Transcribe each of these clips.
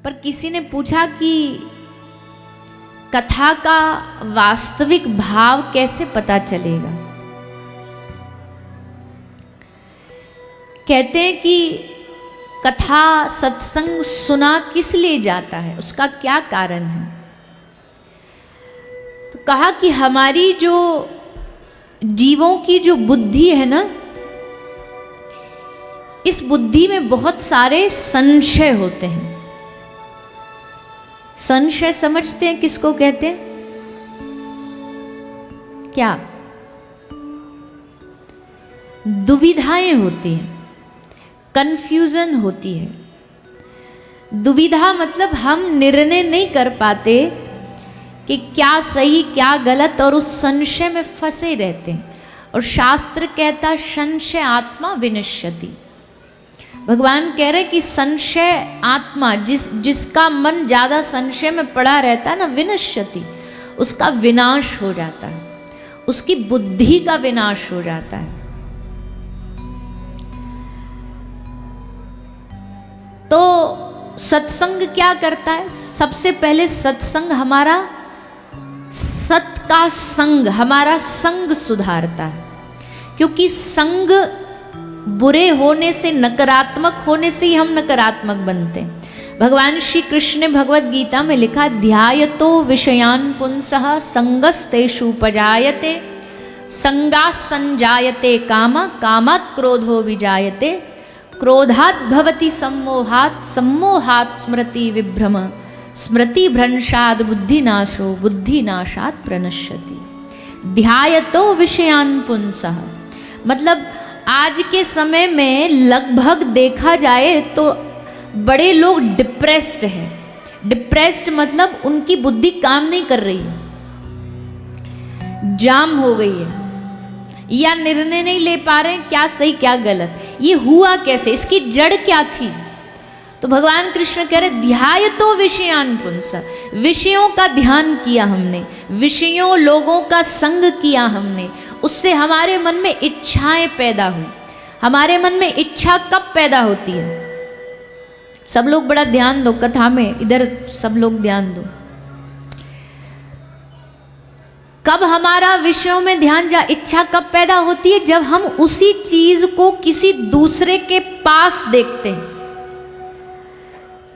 पर किसी ने पूछा कि कथा का वास्तविक भाव कैसे पता चलेगा। कहते हैं कि कथा सत्संग सुना किस लिए जाता है, उसका क्या कारण है। तो कहा कि हमारी जो जीवों की जो बुद्धि है ना, इस बुद्धि में बहुत सारे संशय होते हैं। संशय समझते हैं किसको कहते हैं? क्या? दुविधाएं होती हैं, कंफ्यूजन होती है। दुविधा मतलब हम निर्णय नहीं कर पाते कि क्या सही क्या गलत, और उस संशय में फंसे रहते हैं। और शास्त्र कहता संशय आत्मा विनश्यति। भगवान कह रहे कि संशय आत्मा, जिसका मन ज्यादा संशय में पड़ा रहता है ना, विनश्यति, उसका विनाश हो जाता है, उसकी बुद्धि का विनाश हो जाता है। तो सत्संग क्या करता है? सबसे पहले सत्संग हमारा सत का संग, हमारा संग सुधारता है। क्योंकि संग बुरे होने से, नकारात्मक होने से ही हम नकारात्मक बनते हैं। भगवान श्री कृष्ण ने भगवत गीता में लिखा, ध्यायतो विषयान पुंसः संगस्तेषु उपजायते, संगात् संजायते कामा, कामात् क्रोधो विजायते, क्रोधात् भवति सम्मोहात्, सम्मोहात् स्मृति विभ्रम, स्मृति भ्रंशात् बुद्धिनाशो, बुद्धिनाशात् प्रणश्यति। ध्यायतो विषयान पुंसः मतलब आज के समय में लगभग देखा जाए तो बड़े लोग डिप्रेस्ड हैं। डिप्रेस्ड मतलब उनकी बुद्धि काम नहीं कर रही है, जाम हो गई है, या निर्णय नहीं ले पा रहे हैं क्या सही क्या गलत। ये हुआ कैसे, इसकी जड़ क्या थी? तो भगवान कृष्ण कह रहे ध्यायतो विषयान पुंसः, विषयों का ध्यान किया हमने, विषयों लोगों का संग किया हमने, उससे हमारे मन में इच्छाएं पैदा हुई। हमारे मन में इच्छा कब पैदा होती है? सब लोग बड़ा ध्यान दो कथा में, इधर सब लोग ध्यान दो। कब हमारा विषयों में ध्यान इच्छा कब पैदा होती है? जब हम उसी चीज को किसी दूसरे के पास देखते हैं,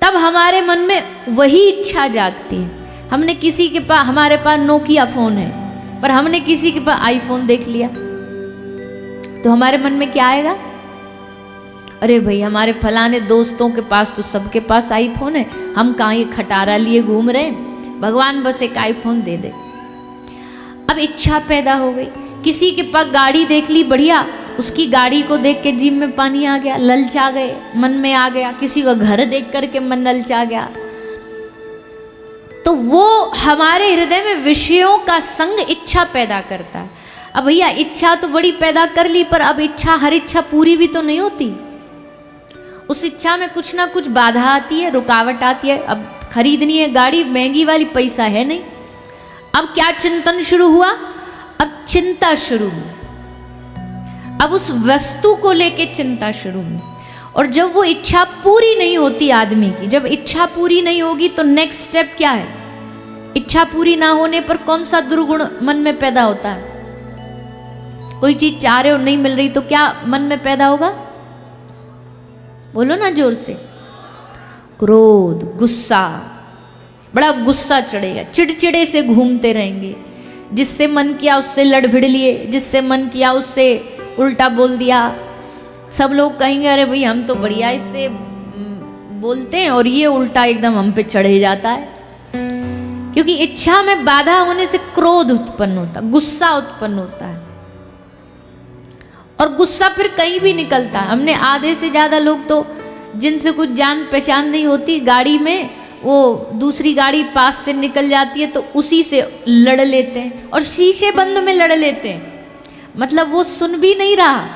तब हमारे मन में वही इच्छा जागती है। हमने किसी के पास, हमारे पास नोकिया फोन है, पर हमने किसी के पास आईफोन देख लिया, तो हमारे मन में क्या आएगा? अरे भाई, हमारे फलाने दोस्तों के पास तो सबके पास आईफोन है, हम कहाँ ये खटारा लिए घूम रहे हैं, भगवान बस एक आईफोन दे दे। अब इच्छा पैदा हो गई। किसी के पास गाड़ी देख ली बढ़िया, उसकी गाड़ी को देख के जीभ में पानी आ गया, ललचा गए, मन में आ गया। किसी का घर देख करके मन ललचा गया। तो वो हमारे हृदय में विषयों का संग इच्छा पैदा करता है। अब भैया इच्छा तो बड़ी पैदा कर ली, पर अब इच्छा, हर इच्छा पूरी भी तो नहीं होती। उस इच्छा में कुछ ना कुछ बाधा आती है, रुकावट आती है। अब खरीदनी है गाड़ी महंगी वाली, पैसा है नहीं। अब क्या चिंतन शुरू हुआ? अब चिंता शुरू हुई। अब उस वस्तु को लेके चिंता शुरू हुई। और जब वो इच्छा पूरी नहीं होती आदमी की, जब इच्छा पूरी नहीं होगी तो नेक्स्ट स्टेप क्या है? इच्छा पूरी ना होने पर कौन सा दुर्गुण मन में पैदा होता है? कोई चीज चाह रहे हो नहीं मिल रही तो क्या मन में पैदा होगा? बोलो ना जोर से। क्रोध, गुस्सा, बड़ा गुस्सा चढ़ेगा, चिड़चिड़े से घूमते रहेंगे। जिससे मन किया उससे लड़ भिड़ लिए, जिससे मन किया उससे उल्टा बोल दिया। सब लोग कहेंगे अरे भाई हम तो बढ़िया इससे बोलते हैं और ये उल्टा एकदम हम पे चढ़े जाता है। क्योंकि इच्छा में बाधा होने से क्रोध उत्पन्न होता, गुस्सा उत्पन्न होता है। और गुस्सा फिर कहीं भी निकलता है। हमने आधे से ज्यादा लोग तो जिनसे कुछ जान पहचान नहीं होती, गाड़ी में वो दूसरी गाड़ी पास से निकल जाती है तो उसी से लड़ लेते हैं, और शीशे बंद में लड़ लेते हैं। मतलब वो सुन भी नहीं रहा।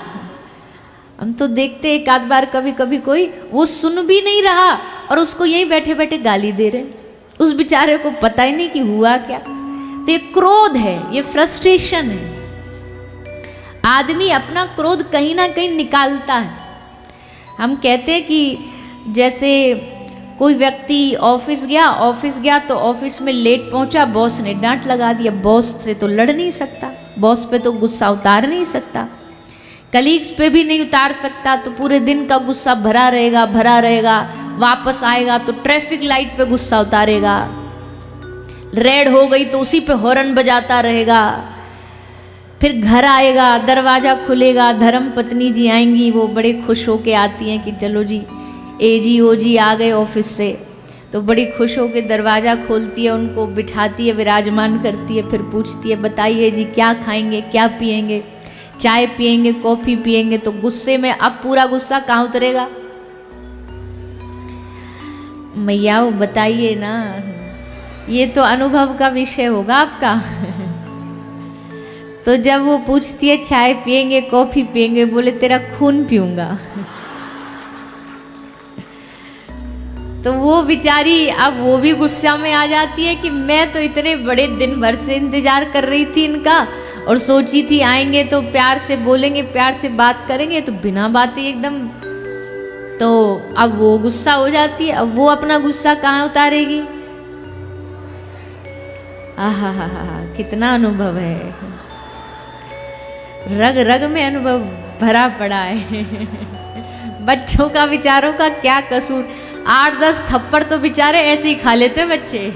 हम तो देखते एक आध बार कभी कभी कोई वो सुन भी नहीं रहा और उसको यहीं बैठे बैठे गाली दे रहे। उस बेचारे को पता ही नहीं कि हुआ क्या। तो ये क्रोध है, ये फ्रस्ट्रेशन है। आदमी अपना क्रोध कहीं ना कहीं निकालता है। हम कहते हैं कि जैसे कोई व्यक्ति ऑफिस गया तो ऑफिस में लेट पहुंचा, बॉस ने डांट लगा दिया। बॉस से तो लड़ नहीं सकता, बॉस पे तो गुस्सा उतार नहीं सकता, कलीग्स पे भी नहीं उतार सकता, तो पूरे दिन का गुस्सा भरा रहेगा। वापस आएगा तो ट्रैफिक लाइट पे गुस्सा उतारेगा, रेड हो गई तो उसी पे हॉर्न बजाता रहेगा। फिर घर आएगा, दरवाज़ा खुलेगा, धर्म पत्नी जी आएंगी, वो बड़े खुश होके आती हैं कि चलो जी एजी ओजी आ गए ऑफिस से, तो बड़ी खुश होके दरवाज़ा खोलती है, उनको बिठाती है, विराजमान करती है, फिर पूछती है बताइए जी क्या खाएंगे, क्या पिएंगे, चाय पिएंगे, कॉफ़ी पिएंगे। तो गुस्से में अब पूरा गुस्सा कहाँ उतरेगा? मैया बताइए ना, ये तो अनुभव का विषय होगा आपका। तो जब वो पूछती है चाय पिएंगे, कॉफ़ी पिएंगे, बोले तेरा खून पीऊंगा। तो वो बेचारी अब वो भी गुस्सा में आ जाती है कि मैं तो इतने बड़े दिन भर से इंतजार कर रही थी इनका, और सोची थी आएंगे तो प्यार से बोलेंगे, प्यार से बात करेंगे, तो बिना बात ही एकदम। तो अब वो गुस्सा हो जाती है, अब वो अपना गुस्सा कहाँ उतारेगी? आहा हा हा, कितना अनुभव है, रग रग में अनुभव भरा पड़ा है। बच्चों का विचारों का क्या कसूर, 8-10 थप्पड़ तो बेचारे ऐसे ही खा लेते बच्चे।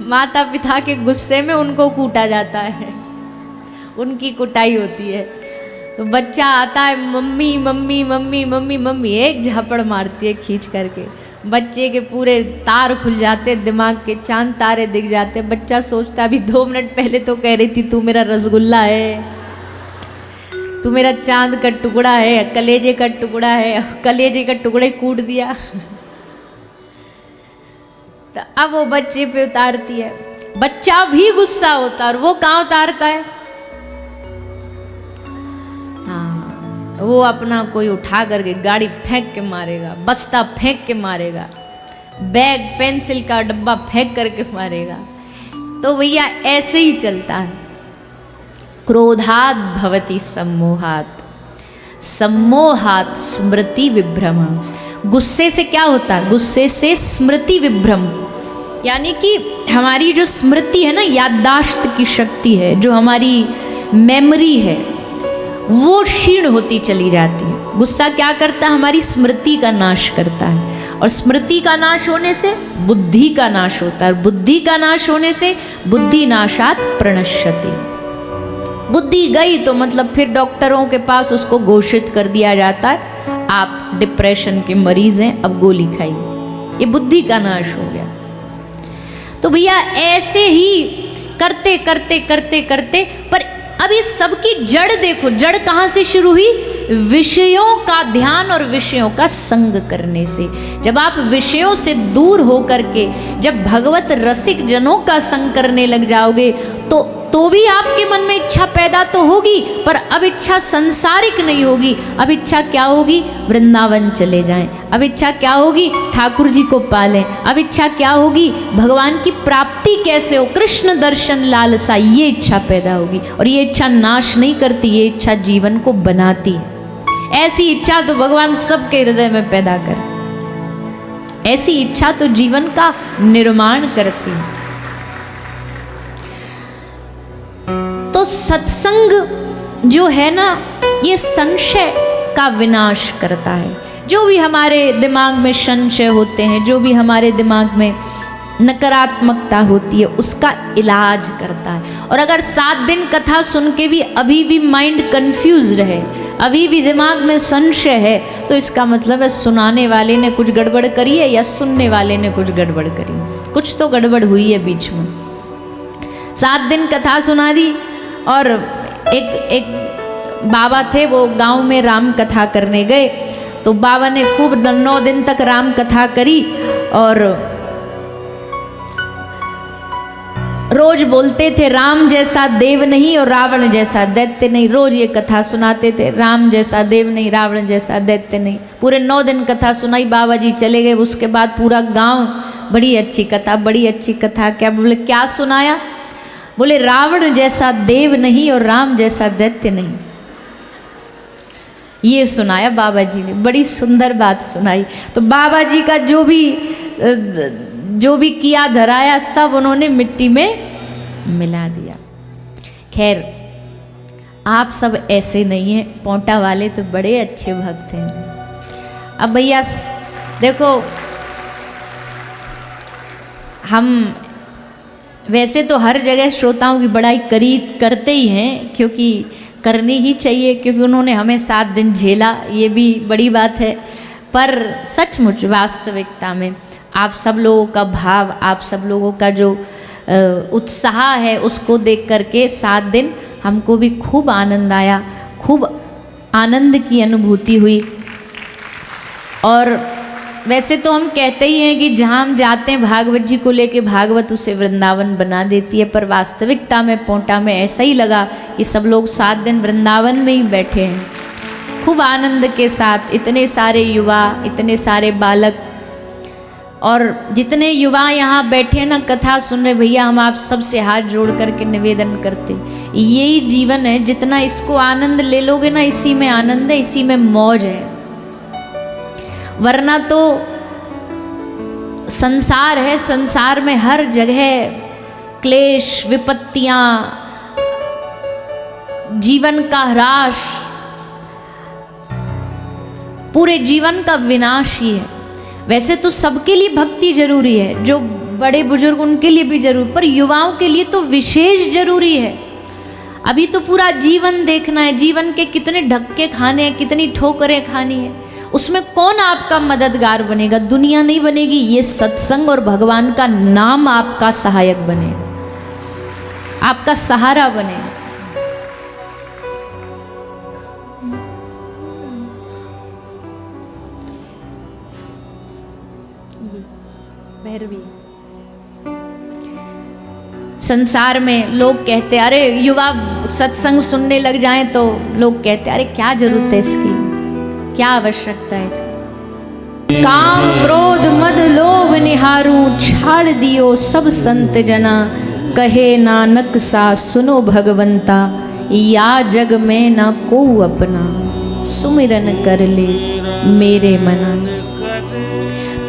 माता पिता के गुस्से में उनको कूटा जाता है, उनकी कुटाई होती है। तो बच्चा आता है mummy mummy mummy mummy mummy, एक झापड़ मारती है खींच करके, बच्चे के पूरे तार खुल जाते, दिमाग के चांद तारे दिख जाते। बच्चा सोचता अभी 2 मिनट पहले तो कह रही थी तू मेरा रसगुल्ला है, तू मेरा चांद का टुकड़ा है, कलेजे का टुकड़ा है, कलेजे का टुकड़े कूट दिया। तो अब वो बच्चे पे उतारती है, बच्चा भी गुस्सा होता है, और वो कहाँ उतारता है? हाँ, वो अपना कोई उठा करके गाड़ी फेंक के मारेगा, बस्ता फेंक के मारेगा, बैग पेंसिल का डब्बा फेंक करके मारेगा। तो भैया ऐसे ही चलता है। क्रोधात् भवति सम्मोहात्, सम्मोहात् स्मृति विभ्रम। गुस्से से क्या होता है? गुस्से से स्मृति विभ्रम, यानी कि हमारी जो स्मृति है ना, याददाश्त की शक्ति है, जो हमारी मेमोरी है, वो क्षीण होती चली जाती है। गुस्सा क्या करता है? हमारी स्मृति का नाश करता है, और स्मृति का नाश होने से बुद्धि का नाश होता है, और बुद्धि का नाश होने से बुद्धि नाशात् प्रणश्यति। बुद्धि गई तो मतलब फिर डॉक्टरों के पास उसको घोषित कर दिया जाता है आप डिप्रेशन के मरीज हैं, अब गोली खाइए। ये बुद्धि का नाश हो गया। तो भैया ऐसे ही करते करते करते करते, पर अब इस सब की जड़ देखो, जड़ कहाँ से शुरू हुई? विषयों का ध्यान और विषयों का संग करने से। जब आप विषयों से दूर हो करके जब भगवत रसिक जनों का संग करने लग जाओगे तो भी आपके मन में इच्छा पैदा तो होगी, पर अब इच्छा संसारिक नहीं होगी। अब इच्छा क्या होगी? वृंदावन चले जाएं। अब इच्छा क्या होगी? ठाकुर जी को पालें। अब इच्छा क्या होगी? भगवान की प्राप्ति कैसे हो, कृष्ण दर्शन लालसा, ये इच्छा पैदा होगी। और ये इच्छा नाश नहीं करती, ये इच्छा जीवन को बनाती है। ऐसी इच्छा तो भगवान सबके हृदय में पैदा कर, ऐसी इच्छा तो जीवन का निर्माण करती है। तो सत्संग जो है ना, ये संशय का विनाश करता है। जो भी हमारे दिमाग में संशय होते हैं, जो भी हमारे दिमाग में नकारात्मकता होती है, उसका इलाज करता है। और अगर 7 दिन कथा सुन के भी अभी भी माइंड कंफ्यूज रहे, अभी भी दिमाग में संशय है, तो इसका मतलब है सुनाने वाले ने कुछ गड़बड़ करी है, या सुनने वाले ने कुछ गड़बड़ करी है। कुछ तो गड़बड़ हुई है बीच में। 7 दिन कथा सुना दी, और एक बाबा थे, वो गांव में राम कथा करने गए। तो बाबा ने खूब 9 दिन तक राम कथा करी, और रोज बोलते थे राम जैसा देव नहीं और रावण जैसा दैत्य नहीं। रोज ये कथा सुनाते थे, राम जैसा देव नहीं, रावण जैसा दैत्य नहीं। पूरे 9 दिन कथा सुनाई, बाबा जी चले गए। उसके बाद पूरा गांव बड़ी अच्छी कथा, बड़ी अच्छी कथा। क्या बोले, क्या सुनाया? बोले रावण जैसा देव नहीं और राम जैसा दैत्य नहीं। ये सुनाया बाबा जी ने, बड़ी सुंदर बात सुनाई। तो बाबा जी का जो भी किया धराया सब उन्होंने मिट्टी में मिला दिया। खैर आप सब ऐसे नहीं हैं, पोंटा वाले तो बड़े अच्छे भक्त हैं। अब भैया देखो, हम वैसे तो हर जगह श्रोताओं की बड़ाई करते ही हैं, क्योंकि करनी ही चाहिए, क्योंकि उन्होंने हमें 7 दिन झेला, ये भी बड़ी बात है। पर सचमुच वास्तविकता में आप सब लोगों का भाव, आप सब लोगों का जो उत्साह है, उसको देख करके 7 दिन हमको भी खूब आनंद आया, खूब आनंद की अनुभूति हुई। और वैसे तो हम कहते ही हैं कि जहाँ हम जाते हैं भागवत जी को लेके, भागवत उसे वृंदावन बना देती है। पर वास्तविकता में पोंटा में ऐसा ही लगा कि सब लोग 7 दिन वृंदावन में ही बैठे हैं, खूब आनंद के साथ। इतने सारे युवा, इतने सारे बालक, और जितने युवा यहाँ बैठे हैं ना कथा सुन रहे, भैया हम आप सबसे हाथ जोड़ करके निवेदन करते, यही जीवन है। जितना इसको आनंद ले लोगे ना, इसी में आनंद है, इसी में मौज है। वरना तो संसार है, संसार में हर जगह क्लेश, विपत्तियां, जीवन का ह्रास, पूरे जीवन का विनाश ही है। वैसे तो सबके लिए भक्ति जरूरी है, जो बड़े बुजुर्ग उनके लिए भी जरूरी, पर युवाओं के लिए तो विशेष जरूरी है। अभी तो पूरा जीवन देखना है, जीवन के कितने धक्के खाने हैं, कितनी ठोकरें खानी है, उसमें कौन आपका मददगार बनेगा? दुनिया नहीं बनेगी, ये सत्संग और भगवान का नाम आपका सहायक बनेगा, आपका सहारा बनेगा। संसार में लोग कहते, अरे युवा सत्संग सुनने लग जाएं तो लोग कहते, अरे क्या जरूरत है इसकी, क्या आवश्यकता है इसकी। काम क्रोध मद लोभ निहारू, छाड़ दियो सब संत जना, कहे नानक सा सुनो भगवंता, या जग में ना को अपना, सुमिरन कर ले मेरे मना।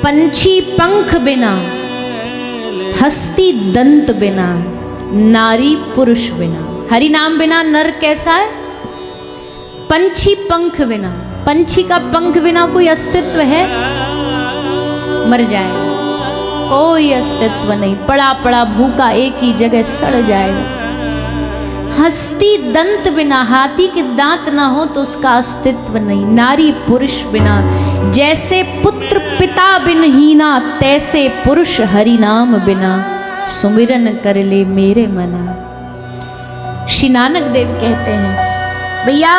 पंछी पंख बिना, हस्ती दंत बिना, नारी पुरुष बिना। हरि नाम बिना नर कैसा है? पंछी पंख बिना, पंछी का पंख बिना कोई अस्तित्व है? मर जाएगा, कोई अस्तित्व नहीं, पड़ा पड़ा भूखा एक ही जगह सड़ जाएगा। हस्ती दंत बिना, हाथी के दांत ना हो तो उसका अस्तित्व नहीं। नारी पुरुष बिना, जैसे पुत्र पिता बिन हीना, तैसे पुरुष हरि नाम बिना, सुमिरन कर ले मेरे मना। श्री नानक देव कहते हैं, भैया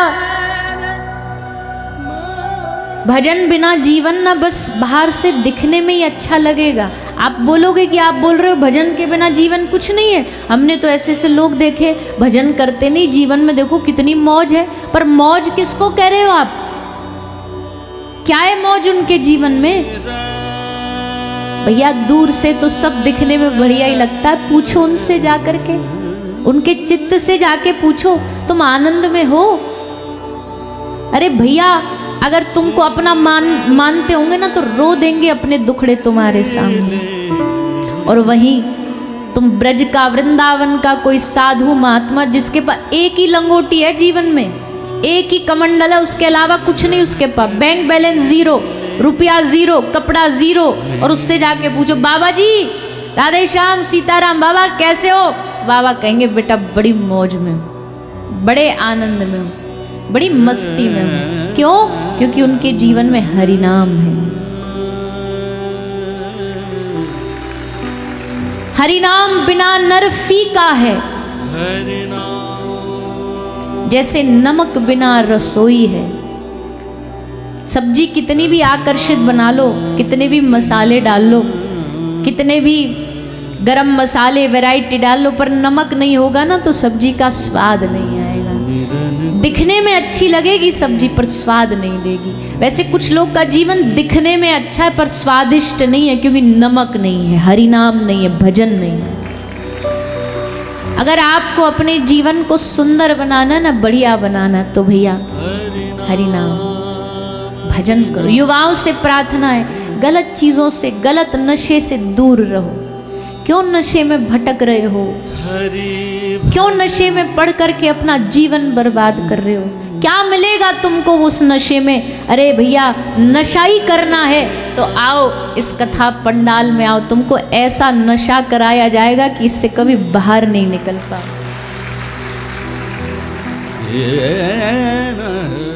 भजन बिना जीवन ना बस बाहर से दिखने में ही अच्छा लगेगा। आप बोलोगे कि आप बोल रहे हो भजन के बिना जीवन कुछ नहीं है, हमने तो ऐसे ऐसे लोग देखे भजन करते नहीं, जीवन में देखो कितनी मौज है। पर मौज किसको कह रहे हो आप? क्या है मौज उनके जीवन में? भैया दूर से तो सब दिखने में बढ़िया ही लगता है, पूछो उनसे जा करके, उनके चित्त से जाके पूछो, तुम आनंद में हो? अरे भैया अगर तुमको अपना मानते होंगे ना तो रो देंगे अपने दुखड़े तुम्हारे सामने। और वहीं तुम ब्रज का, वृंदावन का कोई साधु महात्मा जिसके पास एक ही लंगोटी है जीवन में, एक ही कमंडल है, उसके अलावा कुछ नहीं उसके पास, बैंक बैलेंस जीरो, रुपया जीरो, कपड़ा जीरो, और उससे जाके पूछो बाबा जी राधे श्याम सीताराम बाबा कैसे हो? बाबा कहेंगे बेटा बड़ी मौज में हूँ, बड़े आनंद में हूँ, बड़ी मस्ती में हूँ। क्यों? क्योंकि उनके जीवन में हरि नाम है। हरि नाम बिना नर फीका है, जैसे नमक बिना रसोई है। सब्जी कितनी भी आकर्षित बना लो, कितने भी मसाले डाल लो, कितने भी गरम मसाले वैरायटी डाल लो, पर नमक नहीं होगा ना तो सब्जी का स्वाद नहीं आएगा। दिखने में अच्छी लगेगी सब्जी पर स्वाद नहीं देगी। वैसे कुछ लोग का जीवन दिखने में अच्छा है पर स्वादिष्ट नहीं है, क्योंकि नमक नहीं है, हरि नाम नहीं है, भजन नहीं है। अगर आपको अपने जीवन को सुंदर बनाना ना, बढ़िया बनाना, तो भैया हरि नाम भजन करो। युवाओं से प्रार्थना है, गलत चीजों से, गलत नशे से दूर रहो। क्यों नशे में भटक रहे हो? क्यों नशे में पड़ करके अपना जीवन बर्बाद कर रहे हो? क्या मिलेगा तुमको उस नशे में? अरे भैया, नशा ही करना है तो आओ इस कथा पंडाल में आओ, तुमको ऐसा नशा कराया जाएगा कि इससे कभी बाहर नहीं निकल पाओ।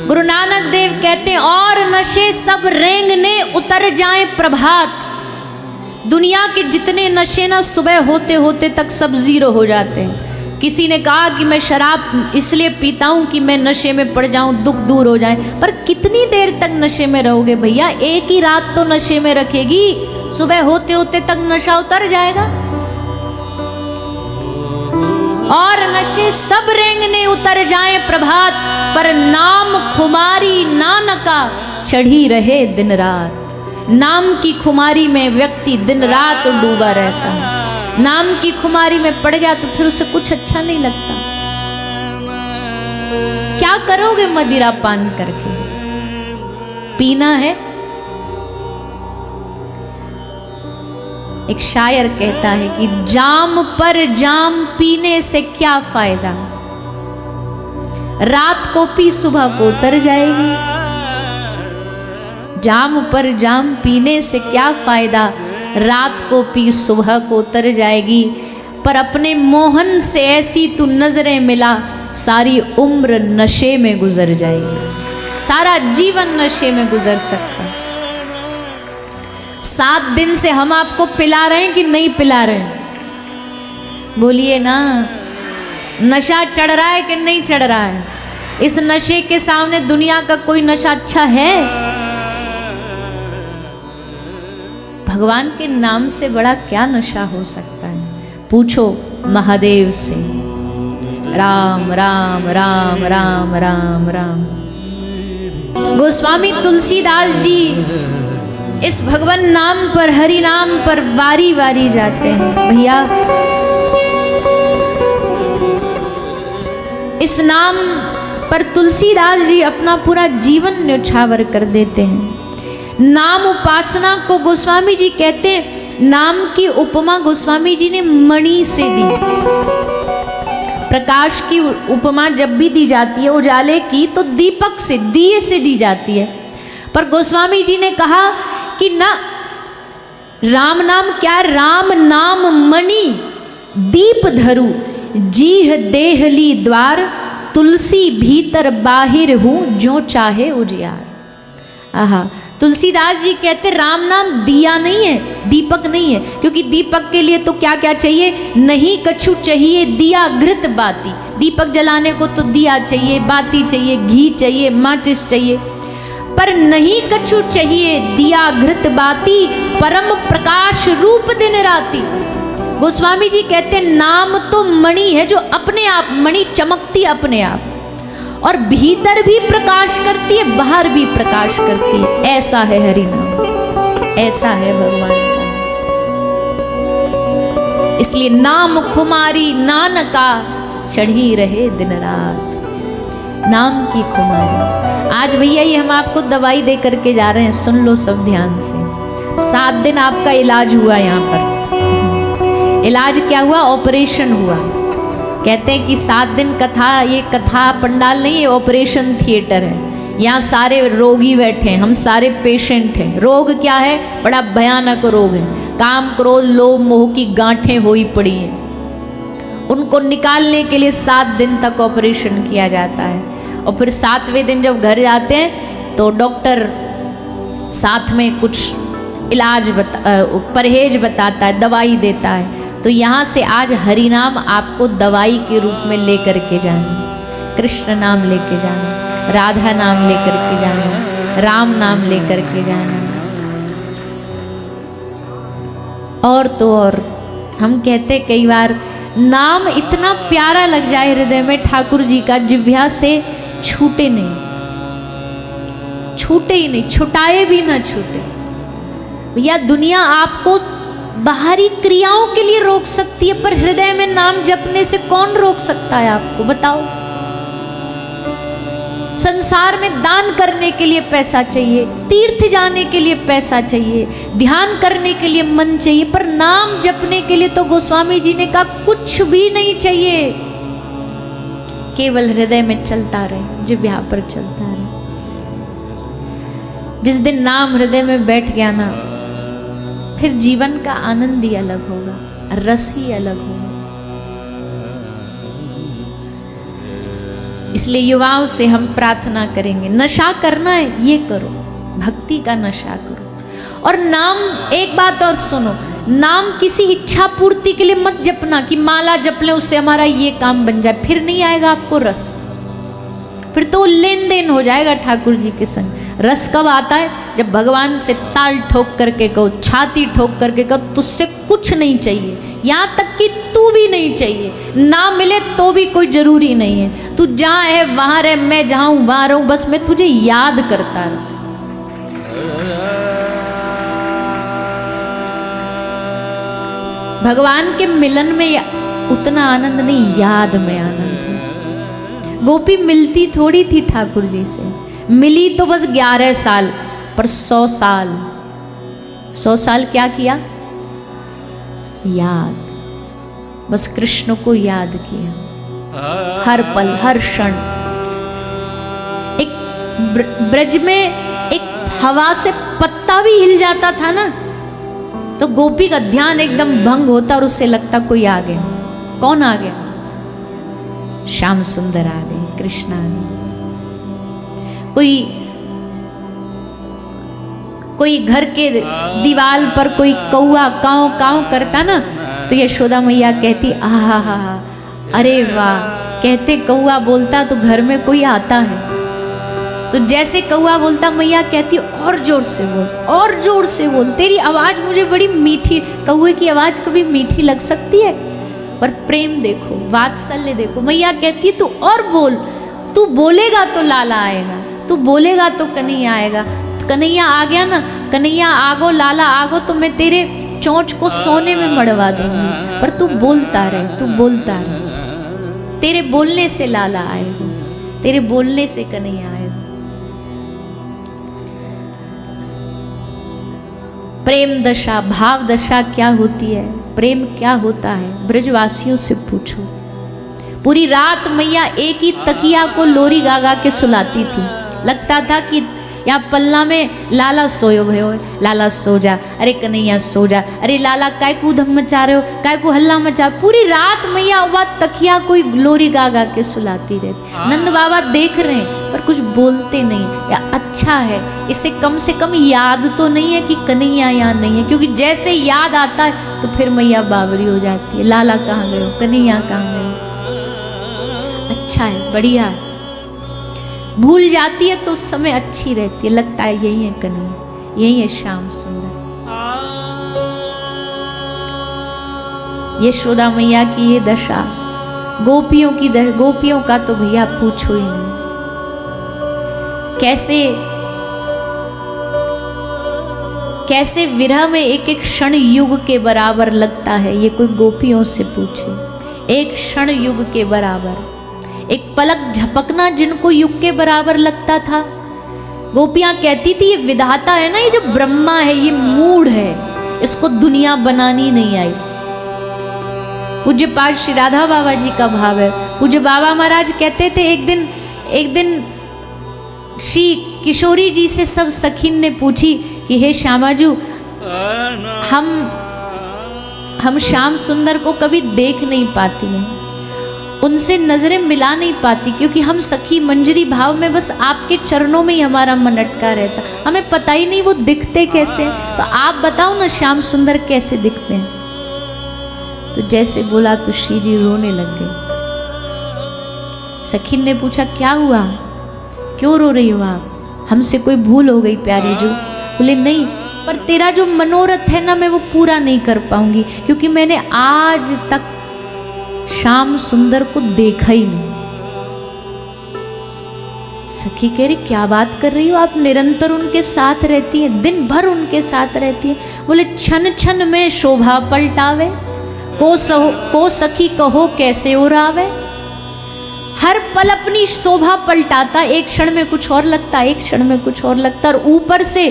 गुरु नानक देव कहते हैं, और नशे सब रेंगने उतर जाएं प्रभात। दुनिया के जितने नशे ना सुबह होते होते तक सब जीरो हो जाते हैं। किसी ने कहा कि मैं शराब इसलिए पीता हूँ कि मैं नशे में पड़ जाऊँ, दुख दूर हो जाए। पर कितनी देर तक नशे में रहोगे भैया? एक ही रात तो नशे में रखेगी, सुबह होते होते तक नशा उतर जाएगा। और नशे सब रेंगने उतर जाए प्रभात, पर नाम खुमारी नानका चढ़ी रहे दिन रात। नाम की खुमारी में व्यक्ति दिन रात डूबा रहता है। नाम की खुमारी में पड़ गया तो फिर उसे कुछ अच्छा नहीं लगता। क्या करोगे मदिरा पान करके? पीना है। एक शायर कहता है कि जाम पर जाम पीने से क्या फायदा, रात को पी सुबह को उतर जाएगी। जाम पर जाम पीने से क्या फायदा, रात को पी सुबह को उतर जाएगी। पर अपने मोहन से ऐसी तू नजरें मिला, सारी उम्र नशे में गुजर जाएगी। सारा जीवन नशे में गुजर सकता। 7 दिन से हम आपको पिला रहे हैं कि नहीं पिला रहे हैं? बोलिए ना, नशा चढ़ रहा है कि नहीं चढ़ रहा है? इस नशे के सामने दुनिया का कोई नशा अच्छा है? भगवान के नाम से बड़ा क्या नशा हो सकता है? पूछो महादेव से। राम राम राम राम राम राम। गोस्वामी तुलसीदास जी इस भगवान नाम पर, हरि नाम पर वारी वारी जाते हैं। भैया, इस नाम पर तुलसीदास जी अपना पूरा जीवन न्यौछावर कर देते हैं। नाम उपासना को गोस्वामी जी कहते हैं, नाम की उपमा गोस्वामी जी ने मणि से दी। प्रकाश की उपमा जब भी दी जाती है उजाले की, तो दीपक से, दिए से दी जाती है। पर गोस्वामी जी ने कहा कि ना, राम नाम क्या? राम नाम मणि दीप धरु, जीह देहली द्वार, तुलसी भीतर बाहिर हूँ, जो चाहे उजियार। आहा, तुलसीदास जी कहते राम नाम दिया नहीं है, दीपक नहीं है। क्योंकि दीपक के लिए तो क्या क्या चाहिए? नहीं कछु चाहिए दिया घृत बाती। दीपक जलाने को तो दिया चाहिए, बाती चाहिए, घी चाहिए, माचिस चाहिए। पर नहीं कछु चाहिए दिया घृत बाती, परम प्रकाश रूप दिन राती। गोस्वामी जी कहते नाम तो मणि है, जो अपने आप, मणि चमकती अपने आप, और भीतर भी प्रकाश करती है, बाहर भी प्रकाश करती है। ऐसा है हरि नाम, ऐसा है भगवान का। इसलिए नाम खुमारी नानका चढ़ी रहे दिन रात। नाम की खुमारी। आज भैया ये हम आपको दवाई दे करके जा रहे हैं, सुन लो सब ध्यान से। 7 दिन आपका इलाज हुआ यहाँ पर। इलाज क्या हुआ? ऑपरेशन हुआ। कहते हैं कि 7 दिन कथा, ये कथा पंडाल नहीं, ये ऑपरेशन थिएटर है। यहाँ सारे रोगी बैठे हैं, हम सारे पेशेंट हैं। रोग क्या है? बड़ा भयानक रोग है। काम, क्रोध, लोभ, मोह की गांठें हुई पड़ी हैं। उनको निकालने के लिए 7 दिन तक ऑपरेशन किया जाता है। और फिर 7वें दिन जब घर जाते हैं तो डॉक्टर साथ में कुछ इलाज परहेज बताता है, दवाई देता है। तो यहाँ से आज हरि नाम आपको दवाई के रूप में लेकर के जाना, कृष्ण नाम लेके जाना, राधा नाम लेकर के जाना, राम नाम लेकर के जाना। और तो और हम कहते कई बार, नाम इतना प्यारा लग जाए हृदय में ठाकुर जी का, जिह्वा से छूटे नहीं, छूटे ही नहीं, छुटाए भी ना छूटे। भैया दुनिया आपको बाहरी क्रियाओं के लिए रोक सकती है, पर हृदय में नाम जपने से कौन रोक सकता है आपको? बताओ। संसार में दान करने के लिए पैसा चाहिए, तीर्थ जाने के लिए पैसा चाहिए, ध्यान करने के लिए मन चाहिए, पर नाम जपने के लिए तो गोस्वामी जी ने कहा कुछ भी नहीं चाहिए, केवल हृदय में चलता रहे, जिह्वा पर चलता रहे। जिस दिन नाम हृदय में बैठ गया ना, फिर जीवन का आनंद ही अलग होगा, रस ही अलग होगा। इसलिए युवाओं से हम प्रार्थना करेंगे, नशा करना है ये करो, भक्ति का नशा करो। और नाम, एक बात और सुनो, नाम किसी इच्छा पूर्ति के लिए मत जपना कि माला जप लें उससे हमारा ये काम बन जाए, फिर नहीं आएगा आपको रस, फिर तो लेन देन हो जाएगा ठाकुर जी के संग। रस कब आता है? जब भगवान से ताल ठोक करके कहो, छाती ठोक करके कहो तुझसे कुछ नहीं चाहिए, यहाँ तक कि तू भी नहीं चाहिए, ना मिले तो भी कोई जरूरी नहीं है, तू जहाँ है वहाँ रह, मैं जहाँ हूँ वहाँ रहूँ, बस मैं तुझे याद करता रहूँ। भगवान के मिलन में उतना आनंद नहीं, याद में आनंद है। गोपी मिलती थोड़ी थी ठाकुर जी से, मिली तो बस 11 साल, पर 100 साल क्या किया? याद, बस कृष्ण को याद किया हर पल हर क्षण। एक ब्रज में एक हवा से पत्ता भी हिल जाता था ना, तो गोपी का ध्यान एकदम भंग होता और उससे लगता कोई आ गया। कौन आ गया? श्याम सुंदर आ गए, कृष्ण आ गए। कोई घर के दीवार पर कोई कौआ काव काव करता ना, तो यशोदा मैया कहती आहा हा हा, अरे वाह, कहते कौआ बोलता तो घर में कोई आता है। तो जैसे कौआ बोलता मैया कहती और जोर से बोल, और जोर से बोल, तेरी आवाज मुझे बड़ी मीठी। कौए की आवाज कभी मीठी लग सकती है? पर प्रेम देखो, वात्सल्य देखो। मैया कहती है तू और बोल, तू बोलेगा तो लाला आएगा, तू बोलेगा तो कन्हैया आएगा। कन्हैया आ गया ना, कन्हैया आगो लाला आगो, तो मैं तेरे चोंच को सोने में मड़वा दूंगी, पर तू बोलता रहे, तू बोलता रहे। तेरे बोलने से लाला आएगा, तेरे बोलने से कन्हैया आएगा। प्रेम दशा, भाव दशा क्या होती है, प्रेम क्या होता है, ब्रजवासियों से पूछो। पूरी रात मैया एक ही तकिया को लोरी गा गा के सुलाती थी। लगता था कि यहाँ पल्ला में लाला सोयो भयो, लाला सो जा, अरे कन्हैया सो जा, अरे लाला काय को धम मचा रहे हो, काय को हल्ला मचा। पूरी रात मैया वह तकिया कोई लोरी गा गा के सुलाती रहती। नंद बाबा देख रहे हैं पर कुछ बोलते नहीं, या अच्छा है, इसे कम से कम याद तो नहीं है कि कन्हैया यहाँ नहीं है, क्योंकि जैसे याद आता है तो फिर मैया बावरी हो जाती है, लाला कहाँ गए हो, कन्हैया कहाँ गए हो। अच्छा है, बढ़िया है। भूल जाती है तो उस समय अच्छी रहती है, लगता है यही है कन्हैया, यही है श्याम सुंदर। यशोदा मैया की ये दशा, गोपियों की दशा, गोपियों का तो भैया पूछो ही नहीं। कैसे विरह में एक एक क्षण युग के बराबर लगता है, ये कोई गोपियों से पूछे। एक क्षण युग के बराबर, एक पलक झपकना जिनको युग के बराबर लगता था। गोपियां कहती थी ये विधाता है ना, ये जो ब्रह्मा है ये मूढ़ है, इसको दुनिया बनानी नहीं आई। पूज्य पाठ श्री राधा बाबा जी का भाव है। पूज्य बाबा महाराज कहते थे एक दिन श्री किशोरी जी से सब सखीन ने पूछी कि हे श्यामाजू, हम श्याम सुंदर को कभी देख नहीं पाती हैं, उनसे नजरें मिला नहीं पाती, क्योंकि हम सखी मंजरी भाव में बस आपके चरणों में ही हमारा मन अटका रहता, हमें पता ही नहीं वो दिखते कैसे। तो आप बताओ ना श्याम सुंदर कैसे दिखते हैं। तो जैसे बोला तो श्री जी रोने लग गए। सखीन ने पूछा क्या हुआ, क्यों रो रही हो आप, हमसे कोई भूल हो गई प्यारी जो? बोले नहीं, पर तेरा जो मनोरथ है ना मैं वो पूरा नहीं कर पाऊंगी, क्योंकि मैंने आज तक श्याम सुंदर को देखा ही नहीं। सखी कह रही क्या बात कर रही हो, आप निरंतर उनके साथ रहती हैं, दिन भर उनके साथ रहती हैं। बोले छन छन में शोभा पलटावे, को सखी कहो कैसे उड़ावे, हर पल अपनी शोभा पलटाता, एक क्षण में कुछ और लगता, एक क्षण में कुछ और लगता। और ऊपर से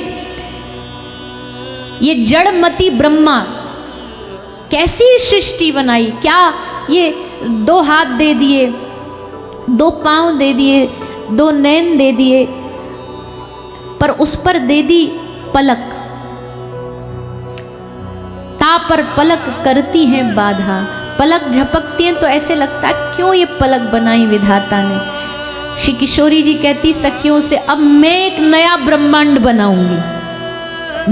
ये जड़मती ब्रह्मा कैसी सृष्टि बनाई, क्या ये 2 हाथ दे दिए, 2 पांव दे दिए, 2 नैन दे दिए, पर उस पर दे दी पलक। ता पर पलक करती है बाधा, पलक झपकती हैं तो ऐसे लगता है क्यों ये पलक बनाई विधाता ने। श्री किशोरी जी कहती सखियों से, अब मैं एक नया ब्रह्मांड बनाऊंगी,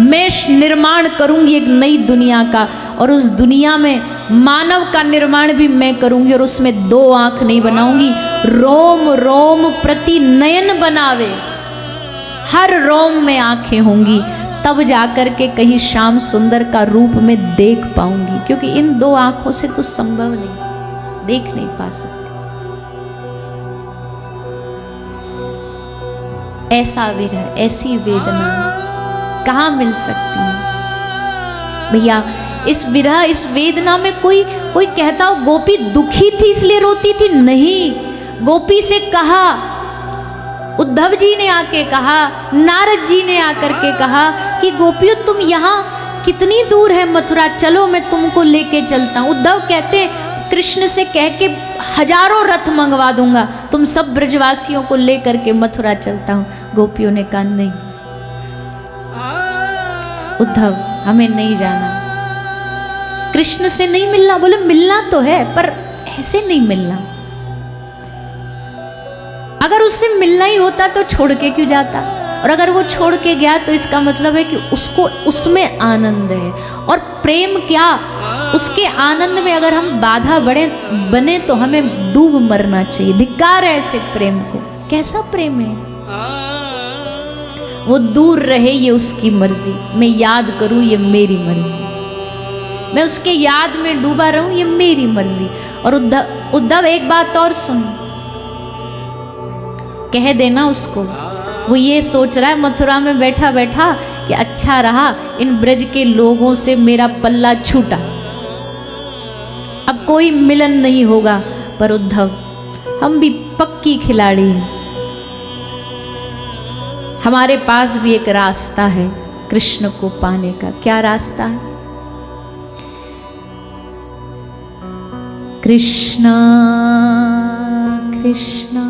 मैं निर्माण करूंगी एक नई दुनिया का, और उस दुनिया में मानव का निर्माण भी मैं करूंगी, और उसमें 2 आंख नहीं बनाऊंगी, रोम रोम प्रति नयन बनावे, हर रोम में आंखें होंगी, तब जाकर के कहीं श्याम सुंदर का रूप में देख पाऊंगी, क्योंकि इन 2 आंखों से तो संभव नहीं, देख नहीं पा सकती। ऐसा विरह, ऐसी वेदना कहाँ मिल सकती है भैया। इस विरह, इस वेदना में कोई कहता हो गोपी दुखी थी इसलिए रोती थी, नहीं। गोपी से कहा, उद्धव जी ने आके कहा, नारद जी ने आकर के कहा कि गोपियों तुम यहाँ कितनी दूर है मथुरा, चलो मैं तुमको लेके चलता हूँ। उद्धव कहते कृष्ण से कह के हजारों रथ मंगवा दूंगा, तुम सब ब्रजवासियों को लेकर के मथुरा चलता हूँ। गोपियों ने कहा नहीं उद्धव, हमें नहीं जाना, कृष्ण से नहीं मिलना। बोले मिलना तो है पर ऐसे नहीं मिलना, अगर उससे मिलना ही होता तो छोड़ के क्यों जाता, और अगर वो छोड़ के गया तो इसका मतलब है कि उसको उसमें आनंद है। और प्रेम क्या, उसके आनंद में अगर हम बाधा बने तो हमें डूब मरना चाहिए। धिक्कार है ऐसे प्रेम को। कैसा प्रेम है, वो दूर रहे ये उसकी मर्जी, मैं याद करूं ये मेरी मर्जी, मैं उसके याद में डूबा रहूं ये मेरी मर्जी। और उद्धव एक बात और सुन, कह देना उसको, वो ये सोच रहा है मथुरा में बैठा बैठा कि अच्छा रहा इन ब्रज के लोगों से मेरा पल्ला छूटा, अब कोई मिलन नहीं होगा। पर उद्धव, हम भी पक्की खिलाड़ी हैं, हमारे पास भी एक रास्ता है कृष्ण को पाने का। क्या रास्ता है? कृष्णा कृष्णा